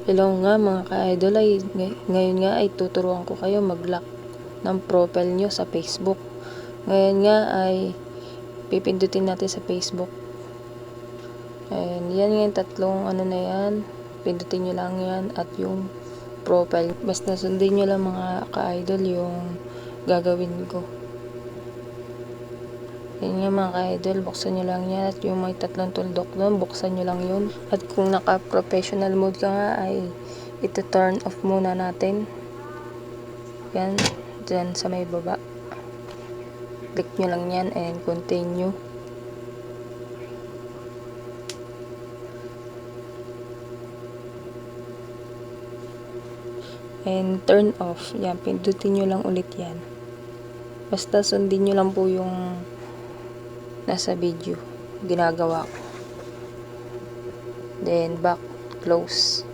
Hello nga mga ka-idol, ngayon nga ay tuturuan ko kayo mag-lock ng profile nyo sa Facebook. Ngayon nga ay pipindutin natin sa Facebook. And yan nga yung tatlong ano na yan, pindutin nyo lang yan at yung profile. Basta sundin nyo lang mga ka-idol yung gagawin ko. Yan nga mga ka-idol, buksan nyo lang yan at yung may tatlong tuldok doon, buksan nyo lang yun. At kung naka-professional mode ka nga ay ito turn off muna natin. Yan, dyan sa may baba. Click nyo lang yan and continue. And turn off. Yan, pindutin nyo lang ulit yan. Basta sundin nyo lang po yung nasa video ginagawa ko. Then back, close.